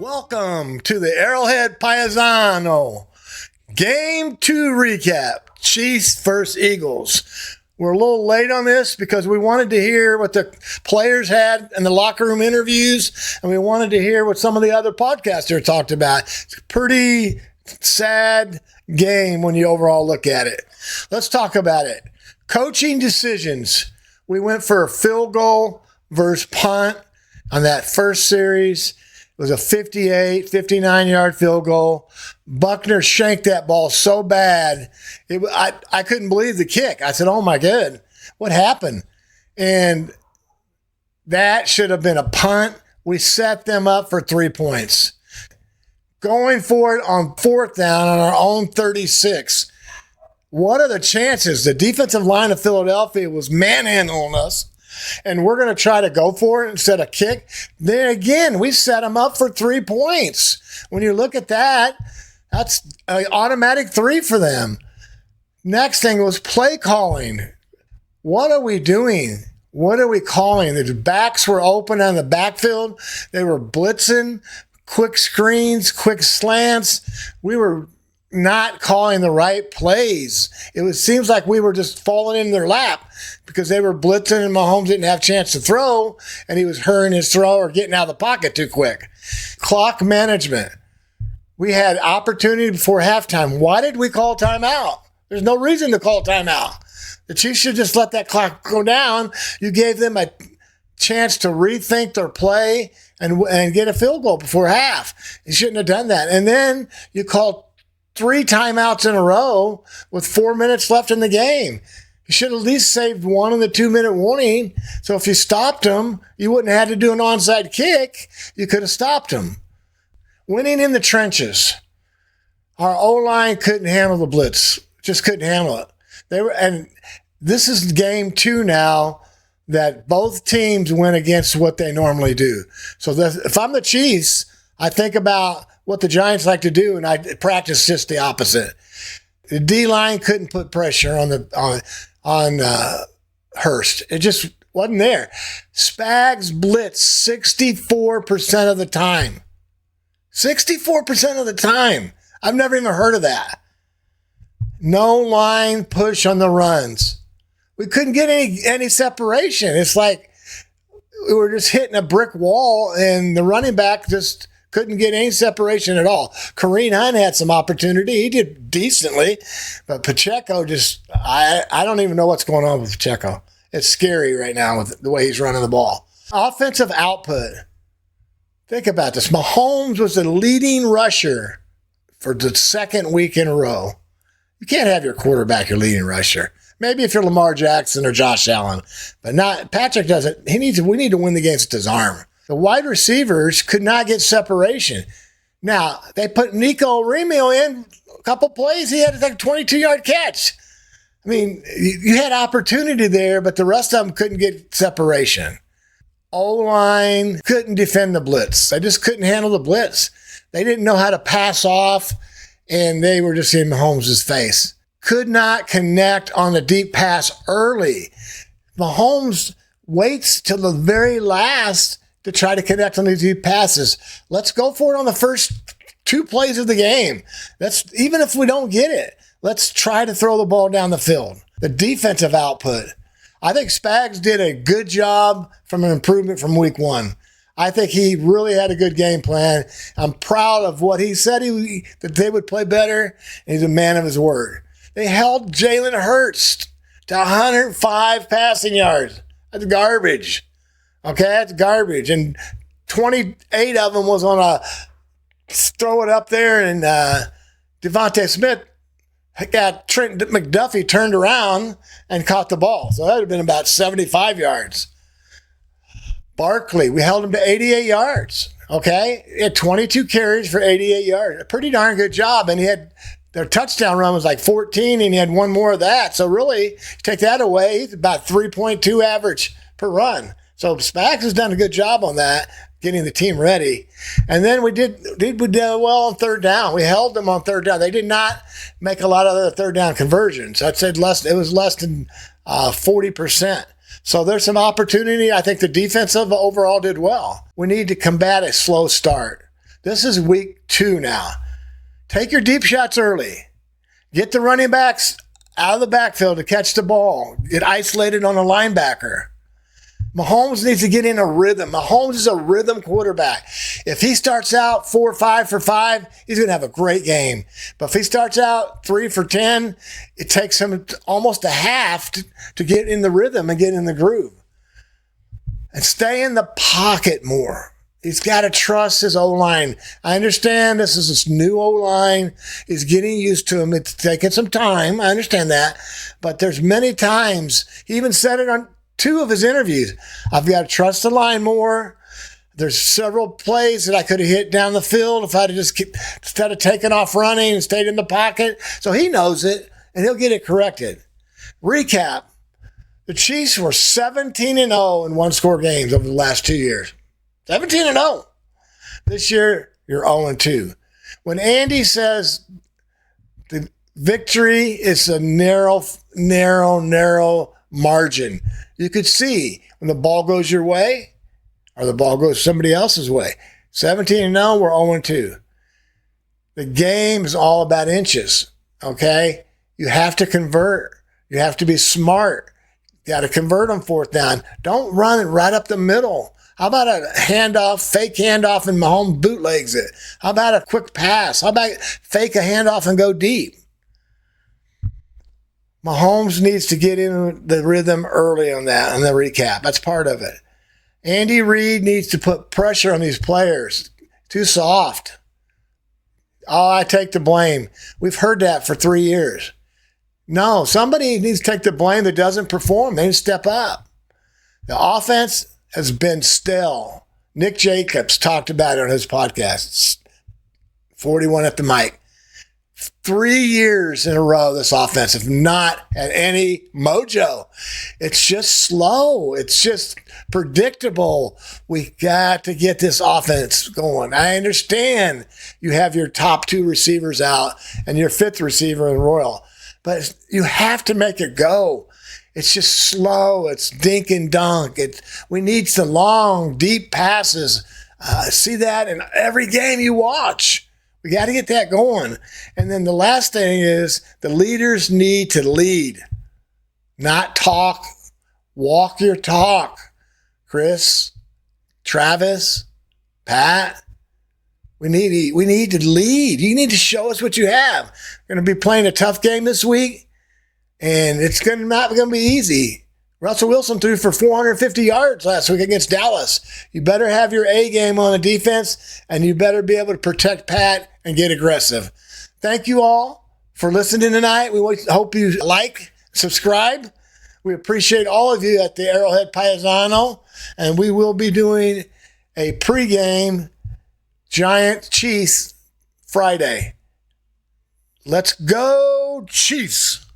Welcome to the Arrowhead Paisano Game 2 recap. Chiefs versus Eagles. We're a little late on this because we wanted to hear what the players had in the locker room interviews, and we wanted to hear what some of the other podcasters talked about. It's a pretty sad game when you overall look at it. Let's talk about it. Coaching decisions. We went for a field goal versus punt on that first series. It was a 58, 59-yard field goal. Buckner shanked that ball so bad, I couldn't believe the kick. I said, oh, my God, what happened? And that should have been a punt. We set them up for 3 points. Going for it on fourth down on our own 36. What are the chances? The defensive line of Philadelphia was manhandling us, and we're going to try to go for it instead of kick. Then again, we set them up for 3 points. When you look at that, that's an automatic 3 for them. Next thing was play calling. What are we doing? What are we calling? The backs were open on the backfield. They were blitzing, quick screens, quick slants. We were not calling the right plays. Seems like we were just falling in their lap because they were blitzing and Mahomes didn't have a chance to throw, and he was hurrying his throw or getting out of the pocket too quick. Clock management. We had opportunity before halftime. Why did we call timeout? There's no reason to call timeout. The Chiefs should just let that clock go down. You gave them a chance to rethink their play and get a field goal before half. You shouldn't have done that. And then you called 3 timeouts in a row with 4 minutes left in the game. You should have at least saved one in the 2-minute warning. So if you stopped them, you wouldn't have had to do an onside kick. You could have stopped them. Winning in the trenches. Our O-line couldn't handle the blitz. Just couldn't handle it. And this is game 2 now that both teams went against what they normally do. So if I'm the Chiefs, I think about what the Giants like to do, and I practice just the opposite. The D-line couldn't put pressure on Hurst. It just wasn't there. Spags blitzed 64% of the time. 64% of the time. I've never even heard of that. No line push on the runs. We couldn't get any separation. It's like we were just hitting a brick wall, and the running back just couldn't get any separation at all. Kareem Hunt had some opportunity. He did decently, but Pacheco I don't even know what's going on with Pacheco. It's scary right now with the way he's running the ball. Offensive output. Think about this. Mahomes was the leading rusher for the second week in a row. You can't have your quarterback your leading rusher. Maybe if you're Lamar Jackson or Josh Allen, but not Patrick doesn't. We need to win the games with his arm. The wide receivers could not get separation. Now, they put Nico Remio in a couple plays. He had like a 22-yard catch. I mean, you had opportunity there, but the rest of them couldn't get separation. O-line couldn't defend the blitz. They just couldn't handle the blitz. They didn't know how to pass off, and they were just in Mahomes' face. Could not connect on the deep pass early. Mahomes waits till the very last to try to connect on these deep passes. Let's go for it on the first 2 plays of the game. Even if we don't get it, let's try to throw the ball down the field. The defensive output. I think Spags did a good job from an improvement from week 1. I think he really had a good game plan. I'm proud of what he said that they would play better. And he's a man of his word. They held Jalen Hurts to 105 passing yards. That's garbage. Okay, that's garbage. And 28 of them was on a throw it up there, and Devontae Smith got Trent McDuffie turned around and caught the ball. So that would have been about 75 yards. Barkley, we held him to 88 yards. Okay, he had 22 carries for 88 yards. A pretty darn good job. And their touchdown run was like 14, and he had one more of that. So really, take that away, he's about 3.2 average per run. So Spags has done a good job on that, getting the team ready. And then we did well on third down. We held them on third down. They did not make a lot of other third down conversions. I'd say it was less than 40%. So there's some opportunity. I think the defensive overall did well. We need to combat a slow start. This is week 2 now. Take your deep shots early. Get the running backs out of the backfield to catch the ball. Get isolated on a linebacker. Mahomes needs to get in a rhythm. Mahomes is a rhythm quarterback. If he starts out 4 or 5 for 5, he's going to have a great game. But if he starts out 3 for 10, it takes him almost a half to get in the rhythm and get in the groove. And stay in the pocket more. He's got to trust his O-line. I understand this is this new O-line. He's getting used to him. It's taking some time. I understand that. But there's many times, he even said it on 2 of his interviews. I've got to trust the line more. There's several plays that I could have hit down the field if I'd have just instead of taking off running and stayed in the pocket. So he knows it, and he'll get it corrected. Recap. The Chiefs were 17-0 in one-score games over the last 2 years. 17-0. This year, you're 0-2. When Andy says the victory is a narrow margin, you could see when the ball goes your way or the ball goes somebody else's way. 17-0, we're 0-2. The game is all about inches, okay? You have to convert. You have to be smart. You got to convert on 4th down. Don't run it right up the middle. How about a handoff, fake handoff, and Mahomes bootlegs it? How about a quick pass? How about fake a handoff and go deep? Mahomes needs to get in the rhythm early on that, on the recap. That's part of it. Andy Reid needs to put pressure on these players. Too soft. Oh, I take the blame. We've heard that for 3 years. No, somebody needs to take the blame that doesn't perform. They need to step up. The offense has been stale. Nick Jacobs talked about it on his podcast. 41 at the mic. 3 years in a row, this offense have not had any mojo. It's just slow. It's just predictable. We got to get this offense going. I understand you have your top 2 receivers out and your 5th receiver in Royal, but you have to make it go. It's just slow. It's dink and dunk. We need some long, deep passes. See that in every game you watch. We got to get that going. And then the last thing is the leaders need to lead, not talk. Walk your talk. Chris, Travis, Pat, we need to lead. You need to show us what you have. We're going to be playing a tough game this week, and it's not going to be easy. Russell Wilson threw for 450 yards last week against Dallas. You better have your A game on the defense, and you better be able to protect Pat and get aggressive. Thank you all for listening tonight. We hope you like, subscribe. We appreciate all of you at the Arrowhead Paisano, and we will be doing a pregame Giant Chiefs Friday. Let's go Chiefs.